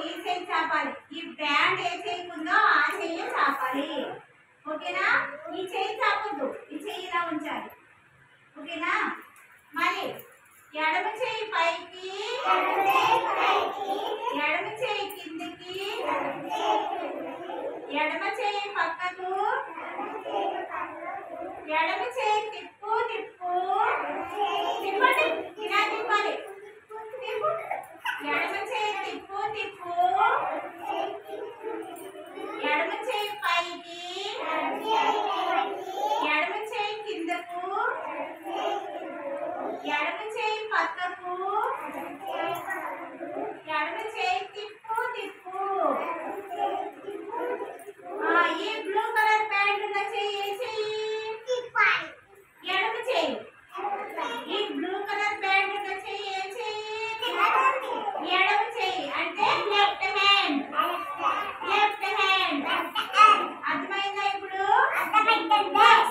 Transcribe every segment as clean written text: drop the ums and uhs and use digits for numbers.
ఈ చెయ్యి చాపాలి. ఈ బ్యాండ్ ఏ చెయ్యి ఉందో ఆ చెయ్యి చాపాలి. ఓకేనా? ఈ చెయ్యి చాపొద్దు, ఈ చెయ్యి ఇలా ఉంచాలి. ఓకేనా? మరి ఎడమ చెయ్యి పైకి, ఎడమ చెయ్యి కిందికి, ఎడమ చెయ్యి పక్కకు, ఎడమ చెయ్యి తిప్పు తిప్పు తిప్పండి, ఇలా తిప్పాలి. తిప్పు, ఎడమ చెయ్యి తిప్పు తిప్పు, ఎడమ చెయ్యి పైకి, ఎడమ చెయ్యి కిందకు, ఎడమ చెయ్యి పక్కకు, ఎడమ చెయ్యి తిప్పు తిప్పు. ఈ బ్లూ కలర్ ప్యాంట్ ఉన్న చెయ్యి ఏ చెయ్యి? ఎడమ చెయ్యి. ఈ బ్లూ కలర్ ప్యాంట్ ఉన్న చెయ్యి ఏ చెయ్యి? ఎడమ చెయ్యి అంటే లెఫ్ట్ హ్యాండ్. Left hand. అర్థమైందా ఇప్పుడు?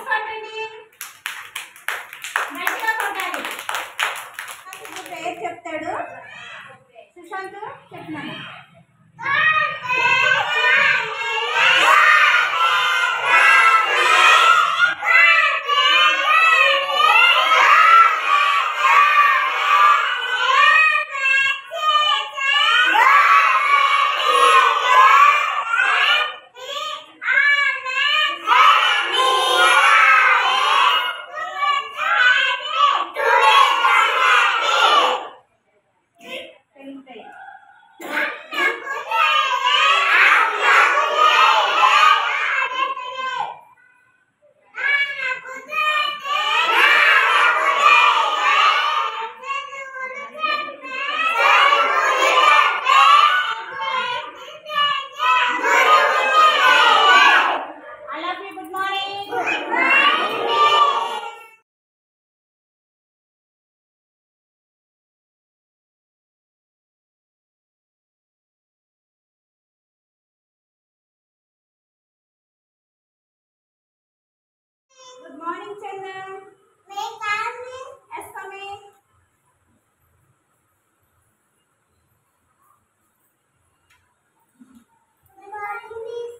కొట్టండి, మంచిగా కొట్టాలి. పేరు చెప్తాడు సుశాంత్, చెప్తున్నాను. Good morning, children. May come in. Yes, come in. Good morning, miss.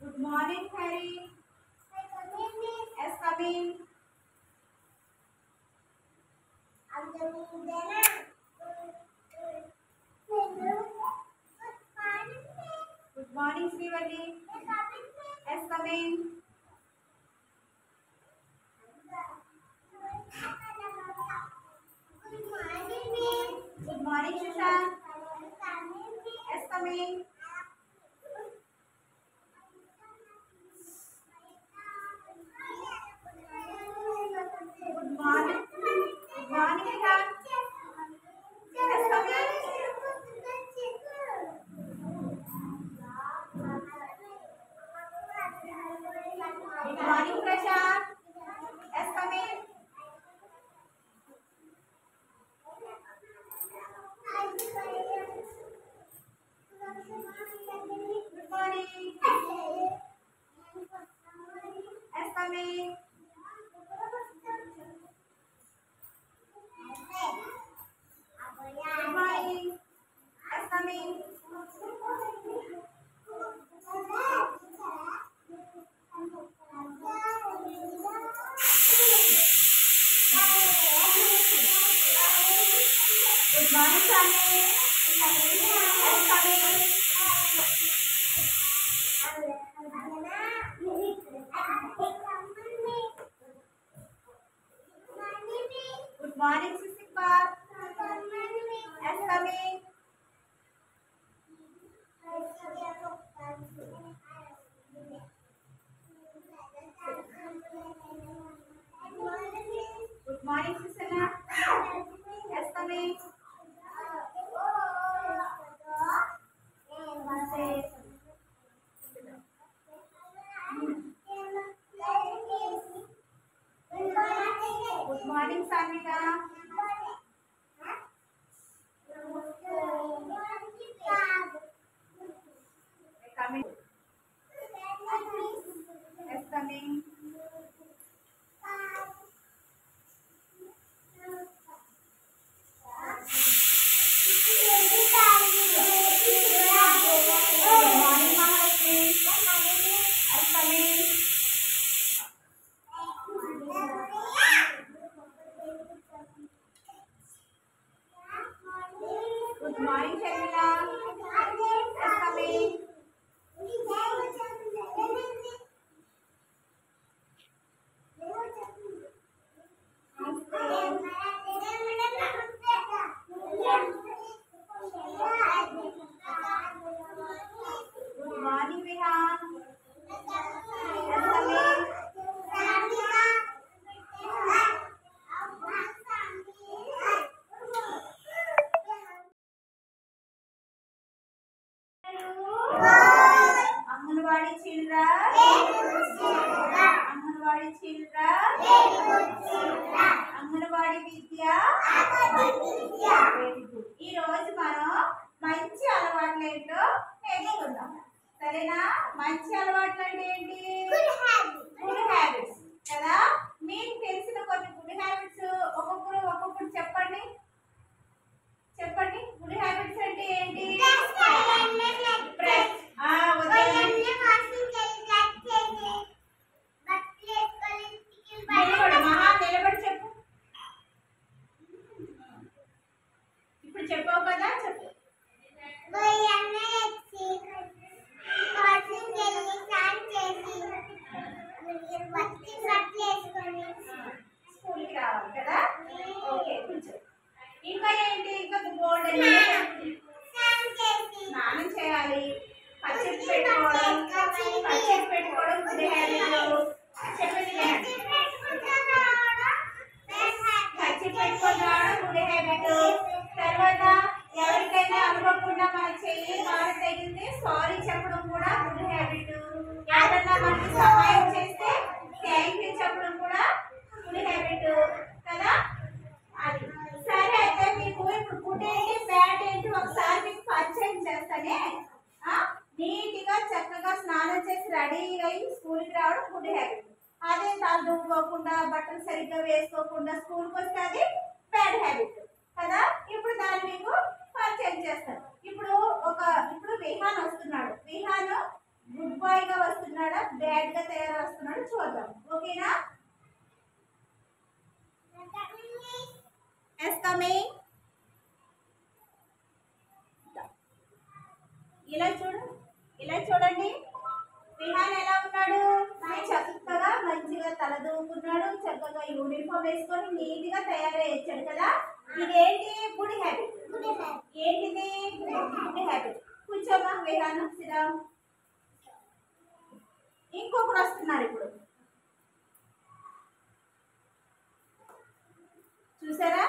Good morning, Harry. May come in, miss. Yes, come in. I'm coming there. Good morning, Srivalli. Yes, come in. Good morning, Shashank. Yes, come in. Good morning. Good morning, Shashank. Yes, come in. Good morning, Prashant. Yes, come in. Good morning. Yes, come in. Good morning. Yes, come in. Good morning, Sunny. Yes, come in. Good morning, Sisipa. Yes, come in. Good morning, Susana. Yes, come in. Good morning, Shamila. Yes, coming. Good morning, Vihan. Yes, coming. Anganwadi children. Anganwadi children. Anganwadi Vidya. Very good. ఈ రోజు మనం మంచి అలవాట్లు ఏంటో నేర్చుకుందాం. సరేనా? మంచి అలవాట్లు అంటే ఏంటి? గుడ్ హ్యాబిట్స్ కదా. మీకు తెలిసిన కొన్ని గుడ్ హ్యాబిట్స్ ఒక్కొక్కరు చెప్పండి. గుడ్ హ్యాబిట్స్ అంటే ఏంటి? నిలబడి చెప్పు. ఇప్పుడు చెప్పావు కదా, చెప్పు. స్కూల్కి రావాలి కదా. ఓకే, కూర్చో. ఇంకా ఏంటి? ఇంకా బోర్డు స్నానం చేయాలి, పచ్చడి పెట్టుకోవడం గుడ్ హ్యాబిట్. చెప్పండి. పచ్చడి పెట్టుకొని రావడం గుడ్ హ్యాబిట్. తర్వాత ఎవరికైనా అనుకోకుండా మన చెయ్యి బాధ తగిలితే సారీ చెప్పడం కూడా గుడ్ హ్యాబిట్. ఎవరన్నా మనకి సహాయం చేస్తే థ్యాంక్ యూ చెప్పడం కూడా గుడ్ హ్యాబిట్ కదా. అది సరే. అయితే మీకు ఇప్పుడు గుడ్ ఏంటి బ్యాడ్ ఏంటి ఒకసారి మీకు పరిచయం చేస్తానే. నీట్గా చక్కగా స్నానం చేసి రెడీ అయ్యి స్కూల్కి రావడం గుడ్ హ్యాబిట్. అదే తల దువ్వుకోకుండా బట్టలు సరిగ్గా వేసుకోకుండా స్కూల్కి వస్తే అది బ్యాడ్ హ్యాబిట్ కదా. ఇప్పుడు దాన్ని మీకు పరిచయం చేస్తాను. ఇప్పుడు విహాన్ వస్తున్నాడు. విహాన్ గుడ్ బాయ్ గా వస్తున్నాడా, బ్యాడ్ గా తయారు వస్తున్నాడు చూద్దాం. ఓకేనా? Yes coming. ఇలా చూడండి. విహాన్ ఎలా ఉన్నాడు? చక్కగా మంచిగా తల దూకున్నాడు, చక్కగా యూనిఫామ్ వేసుకొని నీట్ గా తయారై వచ్చాడు కదా. ఇదేంటి? Good habit. ఏంటిది? Good habit. కూర్చోమా విహాన్, సిరా. ఇంకొకరు వస్తున్నారు. ఇప్పుడు చూసారా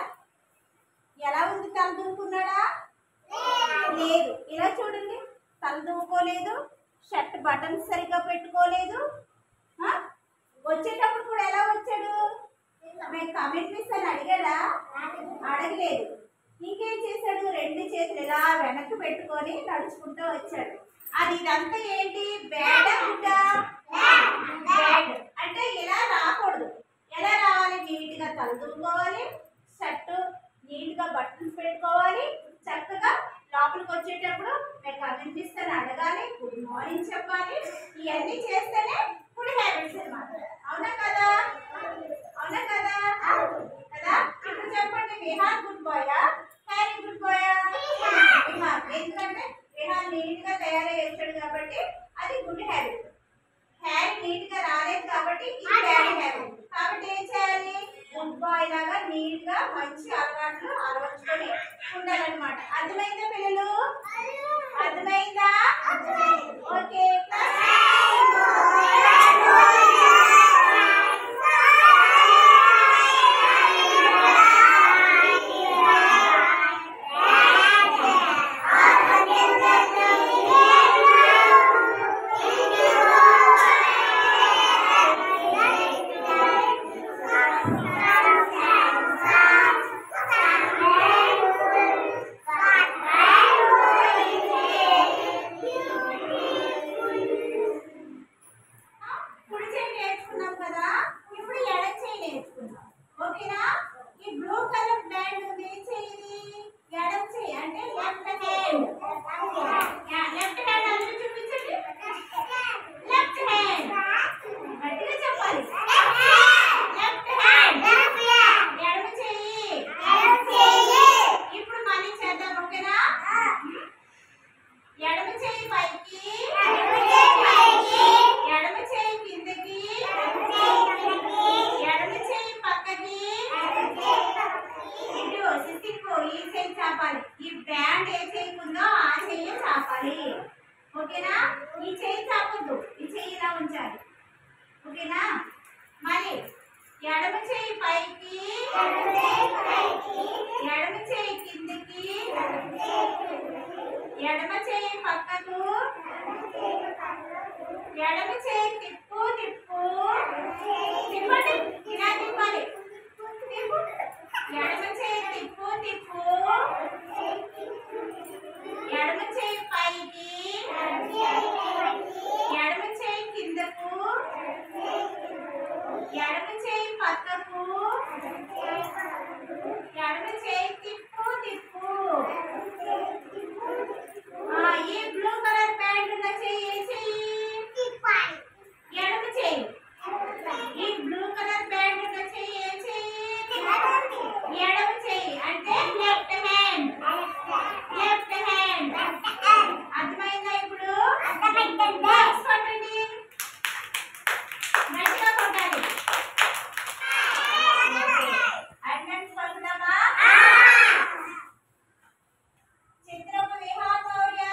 ఎలా ఉంది? తల దూకున్నాడా? లేదు. ఇలా చూడండి, తల దూకోలేదు, షర్ట్ బటన్స్ సరిగ్గా పెట్టుకోలేదు. వచ్చేటప్పుడు కూడా ఎలా వచ్చాడు? మేము కామెంట్ ఇస్తాను అడిగాడా? అడగలేదు. ఇంకేం చేశాడు? రెండు చేతులు ఇలా వెనక్కి పెట్టుకొని నడుచుకుంటూ వచ్చాడు. ఇదంతా ఏంటి? బ్యాడ్ గుడ్డా? బ్యాడ్. అంటే ఇలా రాకూడదు. ఎలా రావాలి? నీట్గా తల దూకోవాలి, షర్టు నీట్గా బటన్స్ పెట్టుకోవాలి, చక్కగా లోపలికి వచ్చేటప్పుడు మీకు అనిపిస్తాను అడగాలి, గుడ్ మార్నింగ్ చెప్పాలి. ఇవన్నీ చేస్తేనే గుడ్ హ్యాబిట్స్ అన్నమాట. అవునా కదా? కదా. ఇప్పుడు చెప్పండి, విహాన్ గుడ్ బాయా, హ్యారీ గుడ్ బాయా? విహాన్. ఎందుకంటే విహాన్ నీట్ గా తయారై వచ్చాడు కాబట్టి అది గుడ్ హ్యాబిట్. హ్యారీ నీట్ గా రాలేదు కాబట్టి ఇది బ్యాడ్ హ్యాబిట్. కాబట్టి ఏం చేయాలి? గుడ్ బాయ్ లాగా నీట్ గా మంచి అలవాట్లు అలవర్చుకొని ఉండాలన్నమాట. అర్థమైందా పిల్లలు? అర్థమైందా? ఓకే. ఓకేనా? మరి ఎడమ చేయి పైకి, ఎడమ చేయి కిందికి, ఎడమ చేయి పక్కకు, ఎడమ చేయి తిప్పు తిప్పు, తిప్పండి ఇలా తిప్పాలి. ఎడమ చేయి తిప్పు తిప్పు, ఎడమ చేయి పైకి, ఎడమ చేయి కిందకు, ఎడమ చేయి పక్కకు, ఎడమ చేయి తిప్పు తిప్పు. ఈ బ్లూ కలర్ ప్యాంట్ ఉన్న చెయ్యి ఎడమ చేయి. ఈ బ్లూ కలర్ ప్యాంట్ ఉన్న చెయ్యి ఎడమ చేయి అంటే లెఫ్ట్ హ్యాండ్. లెఫ్ట్ హ్యాండ్ అర్థమైందా? ఇప్పుడు కొట్టండి, మంచిగా కొట్టాలి. అటెండెన్స్ పలుకుదామా? చిత్రపు విహారౌర్య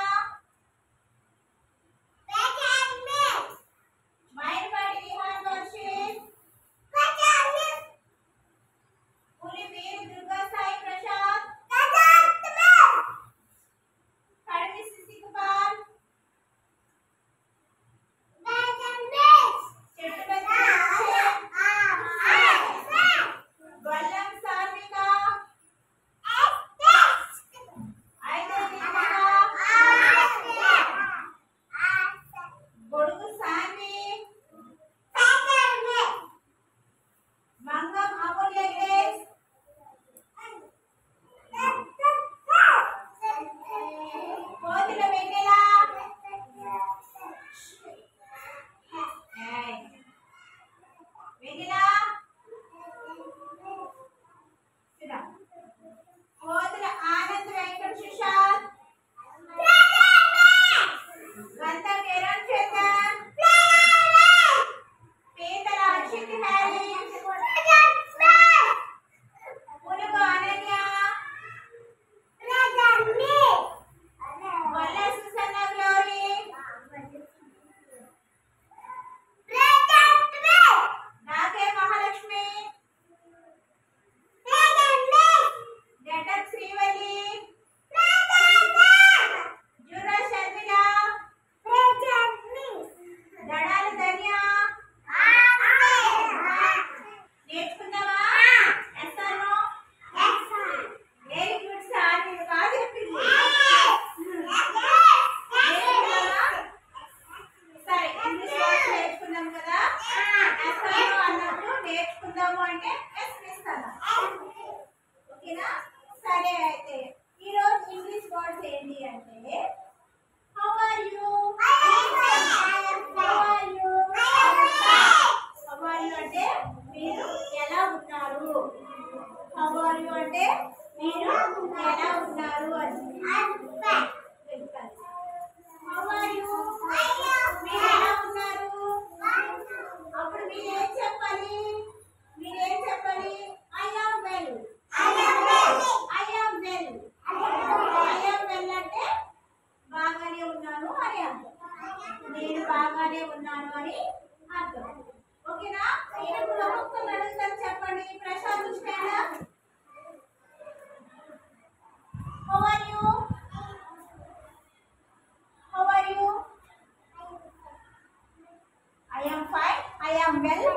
మైనపాటి విహార్ వర్షిత్ పులి వీరు దుర్గా సాయి ప్రసాద్ కడిమి సిసికుపాల్ గొల్లం సాత్విక గొడుగు సాన్వి మంగం అమూల్య గ్రేస్ కోతిల వెన్నెల వెన్నెల కోతిల ఆనంద్ వెంకట సుశాంత్ గంధ కిరణ్ చందన్ పీతల అర్షిత్ హ్యారీస్ పులుగు అనన్య వల్ల సుసన్న గ్లోరీ నాకే మహాలక్ష్మి గెటప్ శ్రీవల్లి జురా శర్మిల దడాల ధన్య నేర్చుకుందామా? ఎస్ఆర్ఓ వెరీ గుడ్ సార్. మీరు బాగా చెప్పింది. సరే ఇంగ్లీష్ వర్డ్స్ నేర్చుకుందాం కదా. ఎస్ఆర్ఓ అన్నప్పుడు నేర్చుకుందాము అంటే ఎస్ ఇస్తాను. ఓకేనా? సరే అయితే ఈరోజు ఇంగ్లీష్ వర్డ్స్ ఏంటి అంటే హౌ ఆర్ యూ, అంటే మీరు ఎలా ఉన్నారు. హౌ ఆర్ యూ అంటే మీరు ఎలా ఉన్నారు అని. హౌ ఆర్ యూ మీరు ఎలా ఉన్నారు. అప్పుడు మీరేం చెప్పాలి? మీరేం చెప్పాలి? I am well. I am well. I am well అంటే బాగానే ఉన్నాను అని అర్థం. నేను బాగానే ఉన్నాను అని అర్థం. ఓకేనా? ఇప్పుడు ఒక్కొక్కరు అడుగుతారు, చెప్పండి. Prashanth stand up. How are you? How are you? I am fine. I am well.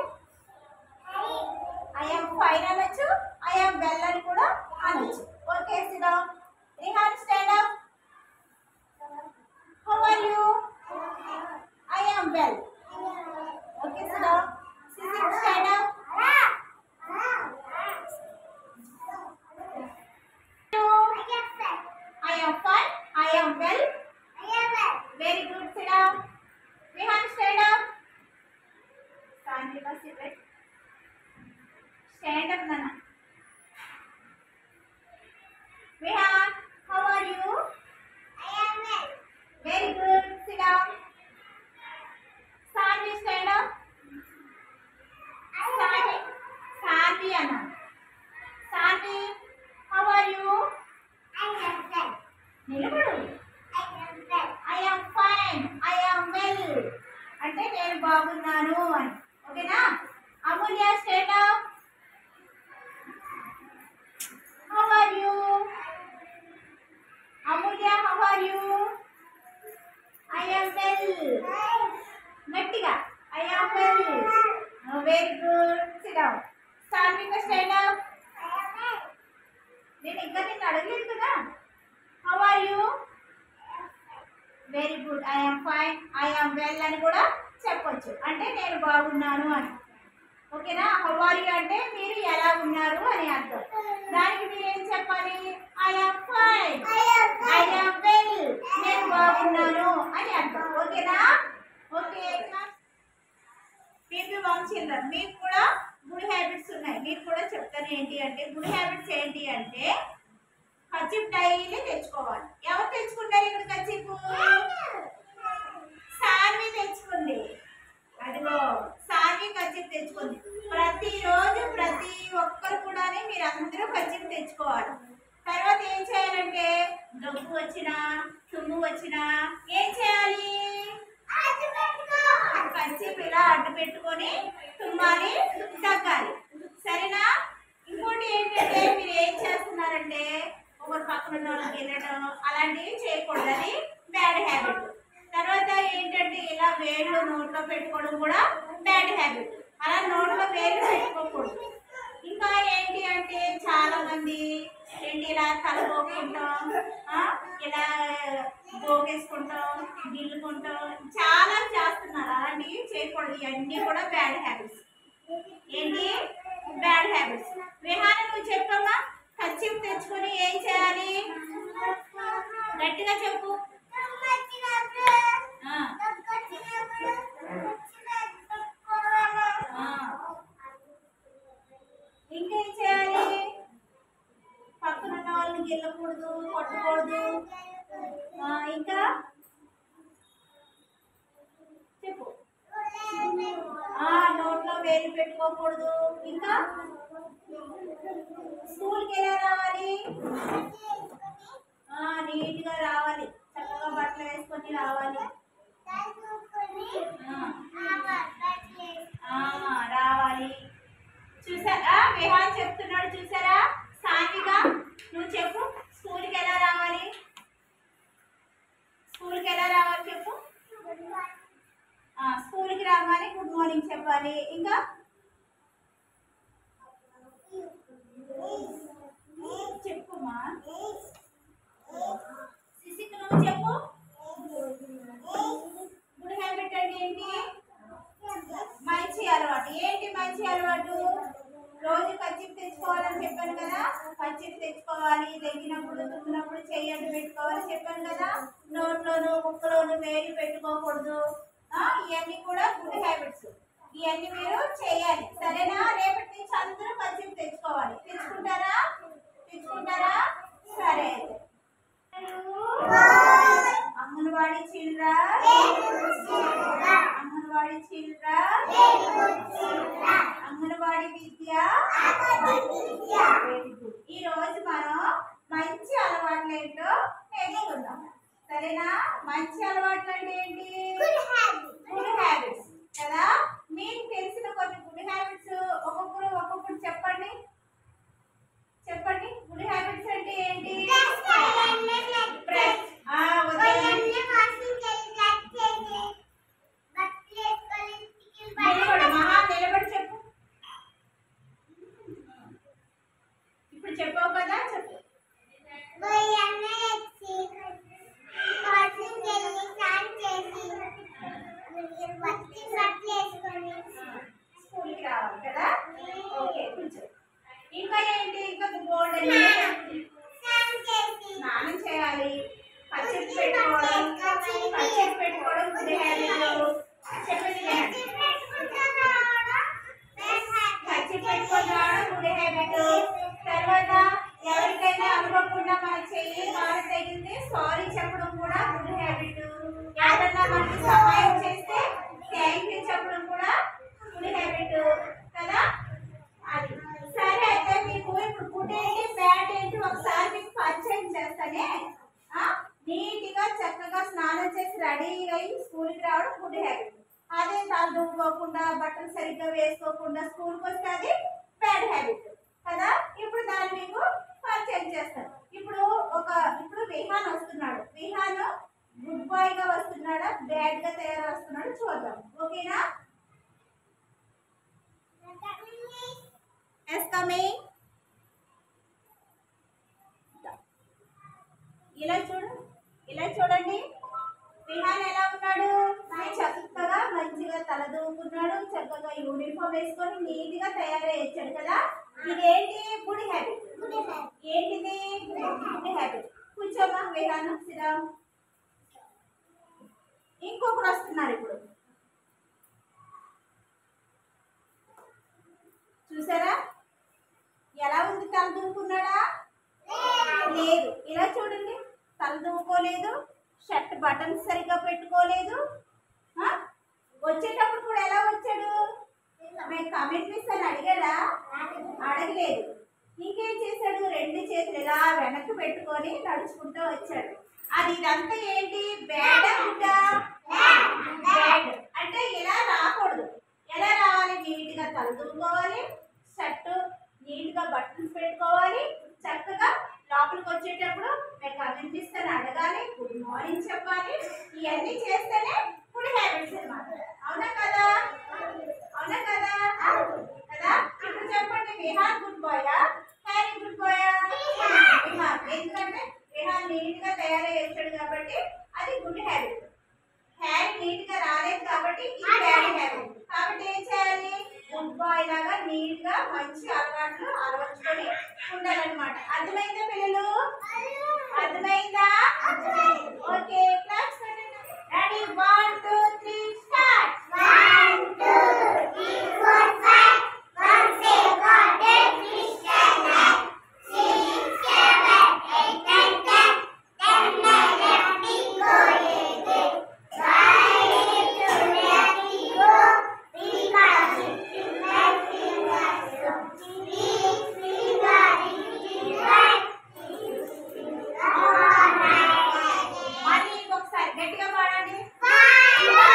I am fine అనొచ్చు, ఐ యామ్ వెల్ అని కూడా అనొచ్చు. ఓకే సిద్ధం. Rihaan stand up. How are you? I am well. Okay సిద్ధం. సిసిక్ stand up. I am fine. I am well. Very good. Sit down. Rehan, stand up. Sandhika, sit right. Stand up, Nana. Rehan, how are you? I am well. Very good. Sit down. Sandhi, stand up. Sandhi, Anna. Sandhi, how are you? I am well. నిలబడు. I am fine. I am well. అంటే నేను బాగున్నాను అని. ఓకేనా? Very good. Sit down. Satvika stand up. నేను ఇంకా నిన్ను అడగలేదు కదా. How are you? Very good. I am fine, I am well అని కూడా చెప్పొచ్చు, అంటే నేను బాగున్నాను అని. ఓకేనా? హౌ ఆర్ యూ అంటే మీరు ఎలా ఉన్నారు అని అర్థం. దానికి మీరు ఏం చెప్పాలి? I am fine, I am well, నేను బాగున్నాను అని అర్థం. ఓకేనా? ఓకే. మీకు చిల్డ్రన్, మీకు కూడా గుడ్ హ్యాబిట్స్ ఉన్నాయి. మీకు కూడా చెప్తాను ఏంటి అంటే, గుడ్ హ్యాబిట్స్ ఏంటి అంటే కచ్చిప్ డైలీ తెచ్చుకోవాలి. ఎవరు తెచ్చుకుంటారు ఇక్కడ కచ్చిపు? సాన్వి తెచ్చుకుంది. అదిగో సాన్వి కచ్చిప్ తెచ్చుకుంది. ప్రతిరోజు ప్రతి ఒక్కరు కూడా మీరు అందరూ కచ్చిప్ తెచ్చుకోవాలి. తర్వాత ఏం చేయాలంటే దగ్గు వచ్చినా తుమ్ము వచ్చినా ఏం చేయాలి? కచ్చిప్ ఇలా అడ్డు పెట్టుకొని తుమ్మాలి, తగ్గాలి. సరేనా? ఇంకోటి ఏంటంటే మీరు ఏం చేస్తున్నారంటే ఒకరు పక్కన వాళ్ళకి వెళ్ళడం అలాంటివి చేయకూడదు, అది బ్యాడ్ హ్యాబిట్. తర్వాత ఏంటంటే ఇలా వేళ్ళు నోట్లో పెట్టుకోవడం కూడా బ్యాడ్ హ్యాబిట్. అలా నోట్లో వేళ్ళు పెట్టుకోకూడదు. ఇంకా ఏంటి అంటే చాలా మంది ఏంటి ఇలా తలపోకుంటాం, ఇలా గోకేసుకుంటాం, గిల్లుకుంటాం, చాలా చేస్తున్నారు. అలాంటివి చేయకూడదు. ఇవన్నీ కూడా బ్యాడ్ హ్యాబిట్స్. ఏంటి? Bad habits. విహాన నువ్వు చెప్పమ్మా. కచ్చిప్ తెచ్చుకొని ఏం చేయాలి? గట్టిగా చెప్పు. ఇంకేం చేయాలి? పక్కన ఉన్న వాళ్ళని గెల్లకూడదు, కొట్టకూడదు. ఇంకా చెప్పు. నోట్లో వేలు పెట్టుకోకూడదు. ఇంకా స్కూల్కి ఎలా రావాలి? నీట్గా రావాలి, చక్కగా బట్టలు వేసుకొని రావాలి. రావాలి. చూసారా విహాన్ చెప్తున్నాడు? చూసారా? సాత్విక నువ్వు చెప్పు, స్కూల్కి ఎలా రావాలి? స్కూల్కి ఎలా రావాలి చెప్పు. స్కూల్కి రాగానే గుడ్ మార్నింగ్ చెప్పాలి. ఇంకా చెప్పుమా. శిశిక్ నువ్వు చెప్పు. గుడ్ హ్యాబిట్ అంటే ఏంటి? మంచి అలవాటు. ఏంటి మంచి అలవాటు? రోజు కచ్చిప్ తెచ్చుకోవాలని చెప్పాను కదా. కచ్చిప్ తెచ్చుకోవాలి, దగ్గినప్పుడు తుమ్మినప్పుడు చెయ్యి అడ్డు పెట్టుకోవాలి చెప్పాను కదా. నోట్లోను ముక్కలోను వేలు పెట్టుకోకూడదు. ఇవన్నీ కూడా గుడ్ హ్యాబిట్స్. ఇవన్నీ మీరు చేయాలి. సరేనా? రేపటి నుంచి అందరూ కచ్చిప్ తెచ్చుకోవాలి. తెచ్చుకుంటారా? తెచ్చుకుంటారా? సరే. అంగన్వాడీ చిల్డ్రన్, అంగన్వాడీ చిల్డ్రన్, అంగన్వాడీ విద్య. ఈ రోజు మనం మంచి అలవాట్లు ఏంటో నేర్చుకుందాం. సరేనా? మంచి అలవాట్లు అంటే ఏంటి? గుడ్ హ్యాబిట్స్ కదా. మీకు తెలిసిన కొన్ని గుడ్ హ్యాబిట్స్ ఒక్కొక్కరు చెప్పండి. చెప్పండి. గుడ్ హ్యాబిట్స్ అంటే ఏంటి? నిలబడి చెప్పు. ఇప్పుడు చెప్పావు కదా, చెప్పు. స్కూల్కి రావాలి కదా. ఓకే కొంచెం. ఇంకా ఏంటి? ఇంకా బోర్డు స్నానం చేయాలి, పచ్చిప్ పెట్టుకోవడం, పచ్చిప్ పెట్టుకోవడం గుడ్ హ్యాబిట్. చెప్పండి. పచ్చిప్ పెట్టుకొని రావడం గుడ్ హ్యాబిట్. తర్వాత ఎవరికైనా అనుకోకుండా మన చెయ్యి కాలు తగిలితే సారీ చెప్పడం కూడా గుడ్ హ్యాబిట్. ఎవరన్నా మనకి సహాయం చేస్తే థ్యాంక్ యూ చెప్పడం కూడా గుడ్ హ్యాబిట్ కదా. అది సరే. అయితే మీకు ఇప్పుడు గుడ్ ఏంటి బ్యాడ్ ఏంటి ఒకసారి మీకు పరిచయం చేస్తానే. నీట్గా చక్కగా స్నానం చేసి రెడీ అయ్యి స్కూల్కి రావడం గుడ్ హ్యాబిట్. అదే తల దువ్వుకోకుండా బట్టలు సరిగ్గా వేసుకోకుండా స్కూల్కి వస్తే అది బ్యాడ్ హ్యాబిట్ కదా. ఇప్పుడు దాన్ని మీకు పరిచయం చేస్తాను. ఇప్పుడు విహాన్ వస్తున్నాడు. విహాన్ గుడ్ బాయ్ గా వస్తున్నాడా, బ్యాడ్ గా తయారు వస్తున్నాడు చూద్దాం. ఓకేనా? S coming. ఇలా చూడండి. విహాన్ ఎలా ఉన్నాడు? చక్కగా మంచిగా తల దూకున్నాడు, చక్కగా యూనిఫామ్ వేసుకొని నీట్ గా తయారయ్యాడు కదా. ఇదేంటి? Good habit. ఏంటిది? Good habit. కూర్చోమా విహాన్, సిరామ్. ఇంకొకరు వస్తున్నారు ఇప్పుడు. చూసారా ఎలా ఉంది? తల దూకున్నాడా? లేదు. ఇలా చూడండి, తల దూకోలేదు, షర్ట్ బటన్స్ సరిగ్గా పెట్టుకోలేదు. వచ్చేటప్పుడు కూడా ఎలా వచ్చాడు? మేము కామెంట్ మిస్ అని అడిగాడా? అడగలేదు. ఇంకేం చేశాడు? 2 చేతులు ఇలా వెనక్కి పెట్టుకొని నడుచుకుంటూ వచ్చాడు. అది ఇదంతా ఏంటి? బ్యాడ్ గుడ్డా? బ్యాడ్. అంటే ఇలా రాకూడదు. ఎలా రావాలి? నీట్ గా తల దూకోవాలి, షర్ట్ నీట్ గా బటన్స్ పెట్టుకోవాలి, చక్కగా లోపలికి వచ్చేటప్పుడు మేము కనిపిస్తాను అడగాలి, గుడ్ మార్నింగ్ చెప్పాలి. ఇవన్నీ చేస్తేనే గుడ్ హ్యాబిట్స్ అన్నమాట. అవునా కదా? అవునా కదా? కదా. ఇప్పుడు చెప్పండి, విహాన్ గుడ్ బాయా, హ్యారీ గుడ్ బాయా? విహాన్. ఎందుకంటే విహాన్ నీట్ గా తయారై వచ్చాడు కాబట్టి అది గుడ్ హ్యాబిట్. హ్యారీ నీట్ గా రాలేదు కాబట్టి ఇది బ్యాడ్ హ్యాబిట్. కాబట్టి ఏం చేయాలి? గుడ్ బాయ్ లాగా నీట్ గా మంచి అలవాట్లు అలవర్చుకొని ఉండాలన్నమాట. అర్థమైందా పిల్లలు? అర్థమైందా? Okay, class ready. 1 2 3 స్టార్ట్. 1 2 3 4 5 1 6 1 2 3 4 6 7 8 9 10 10 11 12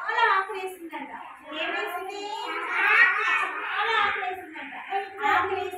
చాలా ఆకలేసిందంట. ఆకలేసి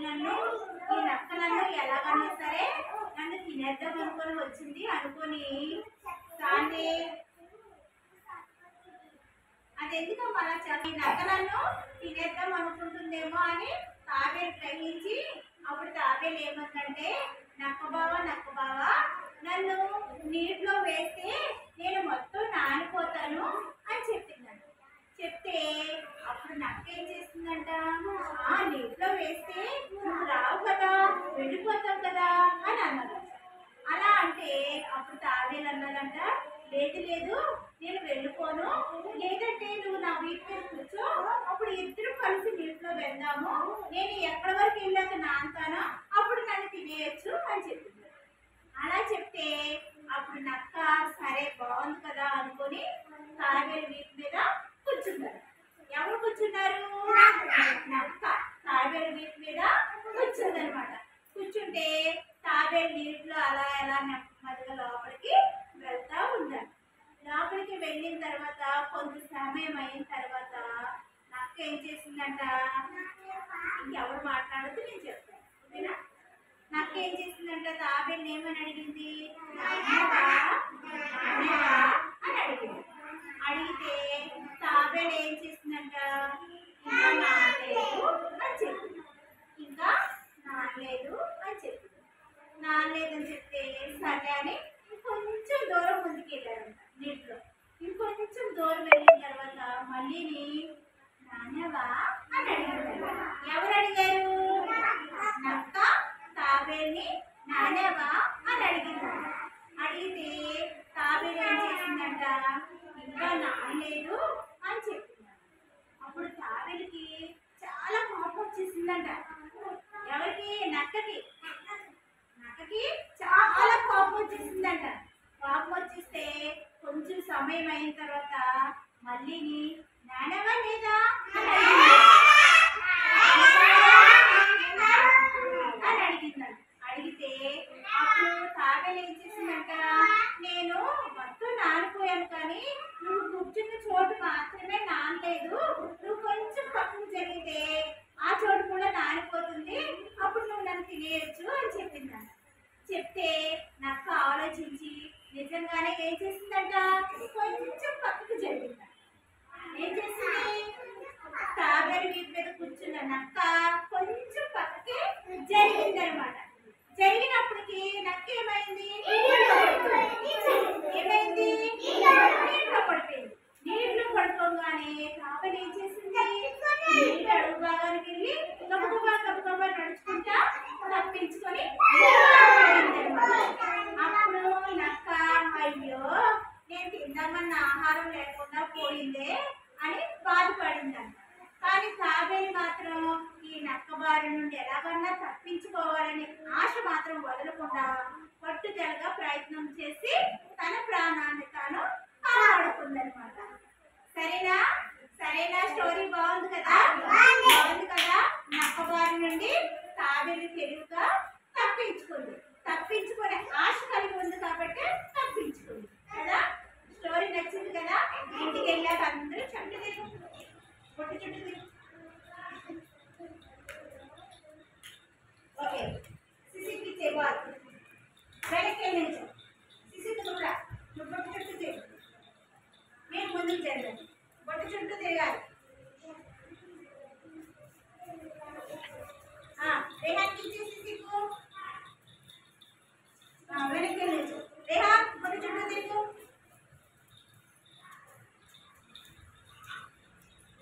నన్ను ఈ నక్క నన్ను ఎలాగన్నా సరే నన్ను తినేద్దాం అనుకొని వచ్చింది అనుకొని దాన్ని అది ఎందుకమ్మా అలా ఈ నక్క నన్ను తినేద్దాం అనుకుంటుందేమో అని తాబేలు గ్రహించి అప్పుడు తాబేలు ఏమందంటే నక్క బావ నన్ను నీటిలో వేస్తే నేను మొత్తం నానిపోతాను అని చెప్పిందంట. చెప్తే అప్పుడు నక్క ఏం చేస్తుందంట, నీటిలో వేస్తే నువ్వు రావు కదా, వెళ్ళిపోతావు కదా అని అన్నది. అలా అంటే అప్పుడు తాబేలు అన్నదంట, లేదు నేను వెళ్ళిపోను, లేదంటే నువ్వు నా వీటి మీద కూర్చో, అప్పుడు ఇద్దరు కలిసి నీటిలో వెళ్దాము, నేను ఎక్కడి వరకు వెళ్ళాక నాంతానో అప్పుడు నన్ను తినేయచ్చు అని చెప్పింది. అలా చెప్తే అప్పుడు నక్క సరే బాగుంది కదా అనుకొని తాబేలు వీటి మీద కూర్చున్నారు. ఎవరు కూర్చున్నారు? నక్క తాబేలు వీటి మీద కూర్చుందనమాట. కూర్చుంటే తాబేలు నీటిలో అలా ఎలా నెమ్మదిగా లోపలికి వెళ్తా ఉంటారు. లోపలికి వెళ్ళిన తర్వాత కొంత సమయం అయిన తర్వాత నక్క ఏం చేసిందంట, ఇంకెవరు మాట్లాడుతూ నేను చెప్తాను ఓకేనా. నక్క ఏం చేసిందంట, తాబేలు ఏమని అడిగింది, అని అడిగింది. అడిగితే తాబేలు ఏం చేసిందంట, ఇంకా నానలేదు అని చెప్పింది. ఇంకా నానలేదు అని చెప్పింది. నానలేదని చెప్తే సరే అని కొంచెం దూరం ముందుకు వెళ్ళారంట నీటిలో. ఇంకొంచెం దూరం వెళ్ళిన తర్వాత మళ్ళీ నానేవా అని అడిగారు. ఎవరు అడిగారు? నక్క తాబేల్ని నానేవా అని అడిగింది. అడిగితే తాబేలు ఏం చేసిందంట, ఇంకా నానలేదు అని చెప్పింది. అప్పుడు తాబేలుకి చాలా కోపం వచ్చేసిందంట. ఎవరికి? నక్కకి చాలా కోపం వచ్చేసిందంట. కోపం వచ్చేస్తే కొంచెం సమయం అయిన తర్వాత మళ్ళీ నానవా లేదా అని అడిగిందంట. అడిగితే అప్పుడు తాబేలు ఏం చేసిందంట, నేను మొత్తం నానిపోయాను కానీ నువ్వు కూర్చున్న చోటు మాత్రమే నానలేదు, నువ్వు కొంచెం పక్కన జరిగితే ఆ చోటు కూడా నానిపోతుంది, అప్పుడు నువ్వు నన్ను తినేయచ్చు అని చెప్పిందంట. చెప్తే నక్క ఆలోచించి నిజంగానే ఏం చేసిందంట, కొంచెం పక్కకు జరిగిందంట. ఏం చేసింది, తాబేలు వీటి మీద కూర్చున్న నక్క కొంచెం పక్కకి జరిగిందనమాట. జరిగినప్పటికీ నక్క ఏమైంది, నీటిలో పడిపోయింది. నీటిలో పడుకోగానే తాబేలు ఏం చేసింది, నీటి అడుగు భాగానికి వెళ్ళి గబగబా నడుచుకుంటా తప్పించుకొని అప్పుడు నక్క అయ్యో నేను తిందామన్న ఆహారం లేకుండా పోయిందే అని బాధపడిందంట. కానీ తాబేలు మాత్రం ఈ నక్క బారి నుండి ఎలాగన్నా తప్పించుకోవాలని ఆశ మాత్రం వదలకుండా పట్టుదలగా ప్రయత్నం చేసి తన ప్రాణాన్ని తాను కాపాడుకుందనమాట. సరేనా స్టోరీ బాగుంది కదా. నక్క బారి నుండి తాబేలు తెలివిగా తప్పించుకునే ఆశ కలిగి ఉంది కాబట్టి తప్పించుకుంది కదా. స్టోరీ నచ్చింది కదా. ఇంటికి వెళ్ళాక అందరూ చుట్టూ తిరుగు, పొట్టు చుట్టూ తిరుగు. ఓకే, సిసికి చెయ్యాలి, వెనక్కి వెళ్ళించు. సిసికి కూడా నువ్వు పొట్టు చుట్టూ తిరుగు, మీరు ముందుకు జరగండి, పొట్టు చుట్టూ తిరగాలి. వెనక్కి సిసికు వెనక్కి వెళ్ళించు. రేహా పొట్టు చుట్టూ తిరుగు.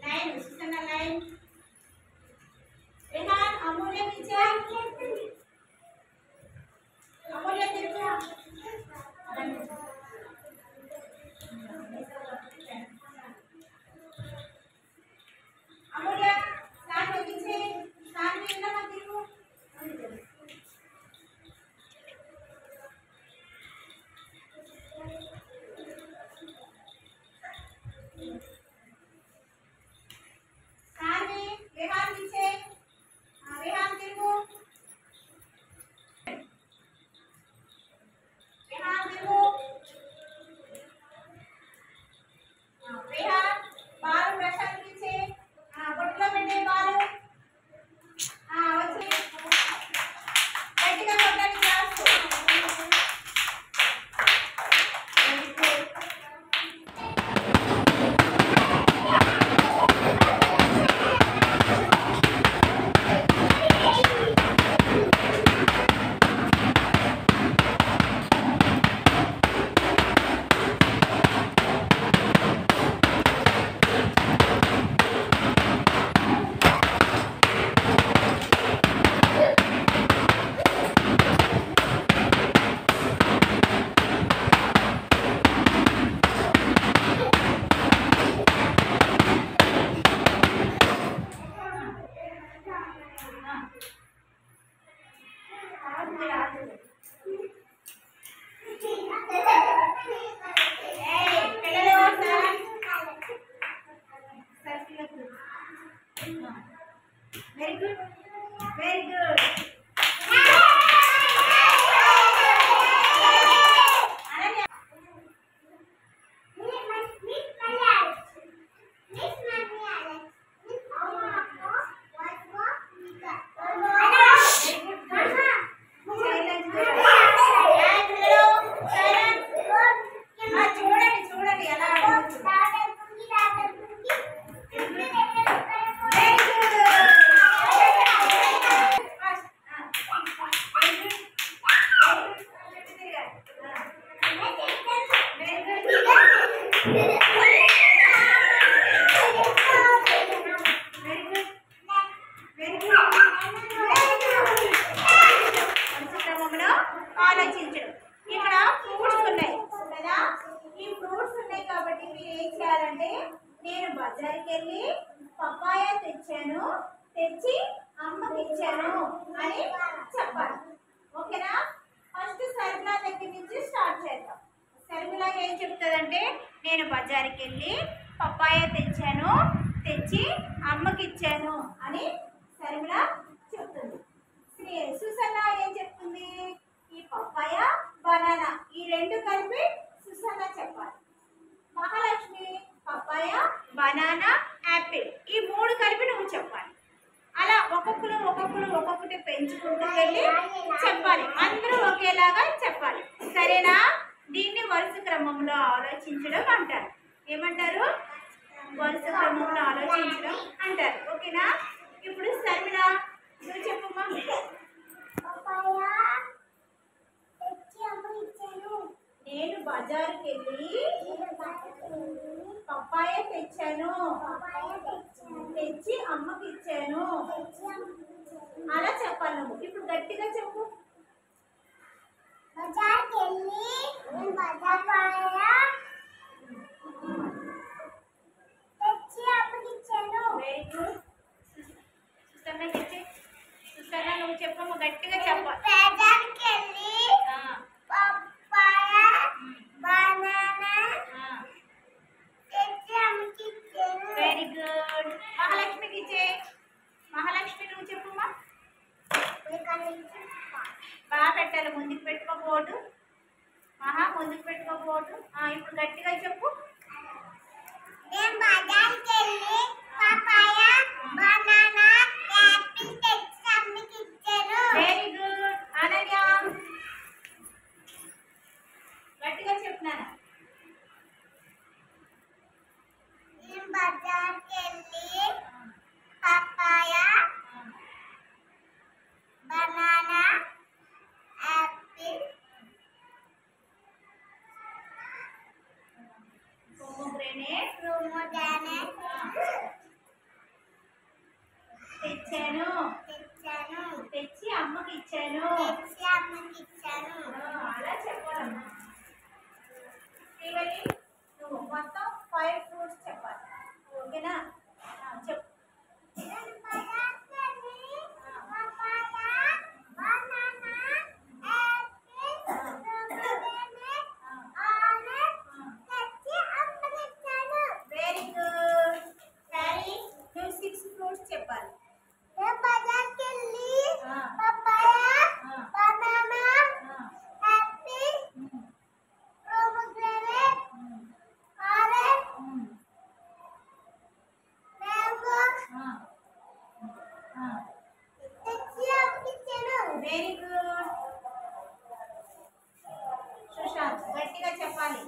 లైన్ చూస్తున్న లైన్. రేహా అమూల్య అమూల్య తిరుగు. Very good, very good. ఆలోచించడం. ఇక్కడ ఫ్రూట్స్ ఉన్నాయి కదా, ఈ ఫ్రూట్స్ ఉన్నాయి కాబట్టి మీరు ఏం చేయాలంటే, నేను బజార్కి వెళ్ళి పపాయ తెచ్చాను, తెచ్చి అమ్మకి ఇచ్చాను అని చెప్పాలి. ఓకేనా? ఫస్ట్ శర్మిల దగ్గర నుంచి స్టార్ట్ చేద్దాం. శర్మిల ఏం చెప్తుందంటే, నేను బజార్కి వెళ్ళి పపాయ తెచ్చాను, తెచ్చి అమ్మకి ఇచ్చాను అని శర్మిల చెప్తుంది. సుసన్న ఏం చెప్తుంది, ఈ పపాయ బనానా ఈ రెండు కలిపి సుసన్న చెప్పాలి. మహాలక్ష్మి పపాయ బనానా యాపిల్ ఈ మూడు కలిపి నువ్వు చెప్పాలి. అలా ఒక్కొక్కటి పెంచుకుంటూ వెళ్ళి చెప్పాలి. అందరూ ఒకేలాగా చెప్పాలి. సరేనా? దీన్ని వరుస క్రమంలో ఆలోచించడం అంటారు. ఏమంటారు? వరుస క్రమంలో ఆలోచించడం అంటారు. ఓకేనా? ఇప్పుడు శర్మిల నువ్వు చెప్పమ్మా. నేను బజారుకి వెళ్ళి పప్పాయ తెచ్చాను, తెచ్చి అమ్మకి ఇచ్చాను అలా చెప్పాలి నువ్వు. ఇప్పుడు గట్టిగా చెప్పు. బజార్కి వెళ్ళి పప్పాయ తెచ్చి అమ్మకి ఇచ్చాను. Very good. సుసన్న నువ్వు చెప్పమ్మా, గట్టిగా చెప్పాలి. బజార్కి వెళ్ళి పప్పాయ బనానా తెచ్చి అమ్మకి ఇచ్చాను. Very good. మహాలక్ష్మికి ఇచ్చే. మహాలక్ష్మి నువ్వు చెప్పమ్మా. బాగా పెట్టాలి, ముందుకు పెట్టుకోబోటు. ముందుకు పెట్టుకోబోటు. ఇప్పుడు గట్టిగా చెప్పు. నేను బజార్కి వెళ్ళి పప్పాయ బనానా యాపిల్ తెచ్చి అమ్మకి ఇచ్చాను. Very good. అనన్య గట్టిగా చెప్తున్నాను. నేను బజార్కి వెళ్ళి పప్పాయ బనానా యాపిల్ పొమోగ్రానేట్ తెచ్చాను, తెచ్చి అమ్మకి ఇచ్చాను. అలా చెప్పాలమ్మా. శ్రీవల్లి నువ్వు మొత్తం 5 ఫ్రూట్స్ చెప్పాలి. ఓకేనా? చెప్పు. Very good. హ్యారీ నువ్వు 6 ఫ్రూట్స్ చెప్పాలి. Very good. సుశాంత్ గట్టిగా చెప్పాలి.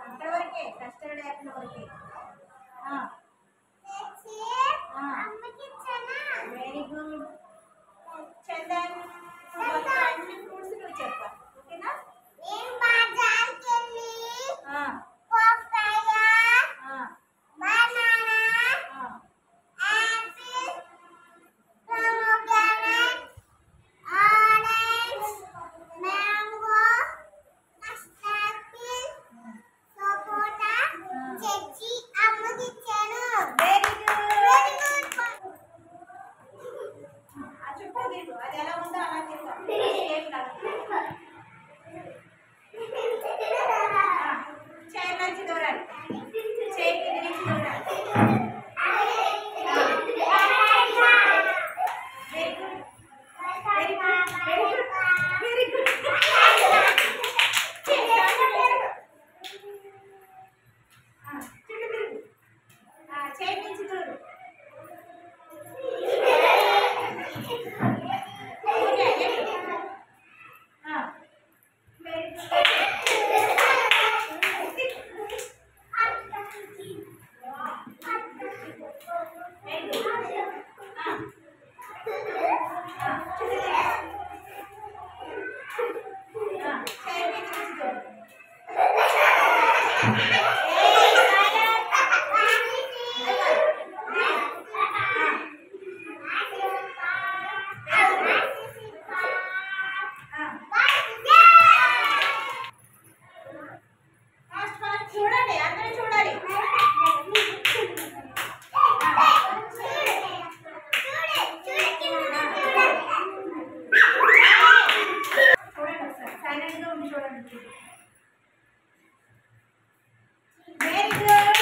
అంతవరకే, కస్టర్డ్ యాపిల్ వరకే. Very good. చందన్ అన్ని ఫ్రూట్స్ నువ్వు చెప్పాలి. ఓకేనా? చూడండి, అందరూ చూడాలి. చూడండి ఒకసారి సైలెంట్ గా ఉండి చూడండి. Very good.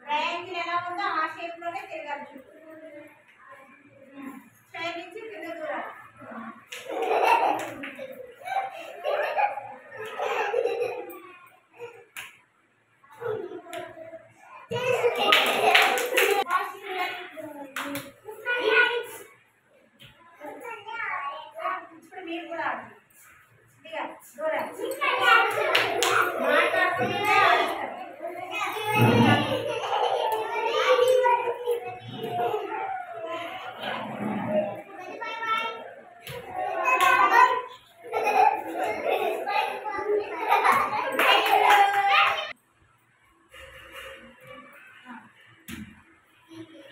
ట్రయాంగిల్ ఎలా ఉందో ఆ షేప్ లోనే తిరగాలి చుట్టూ. స్ట్రైట్ నుంచి కింద దూరాలి. ఇప్పుడు మీరు కూడా ఆడండి. దూరాలి. మాట్లాడుకుంటూనే ఆడిస్తారు.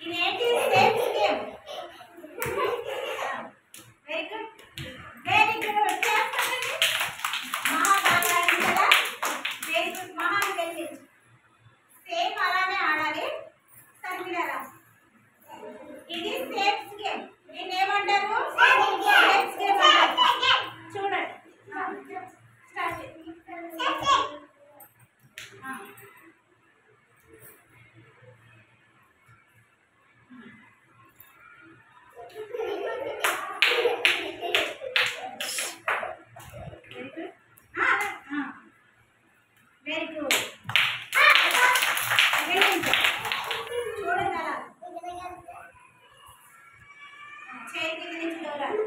ఇదేంటి steps game. Very good, very good. చేస్తానండి. మహా బాగా ఆడింది కదా. Very good. మహాని గెలిచింది. సేమ్ అలానే ఆడాలి. సరిమిలారా. ఇది స్టెప్స్ గేమ్. దీన్ని ఏమంటారు? స్టెప్స్ గేమ్ అంటారు. చూడండి. స్టార్ట్ చేయండి. Very good. చూడండి అలా చేతి నుంచి దూరాలి.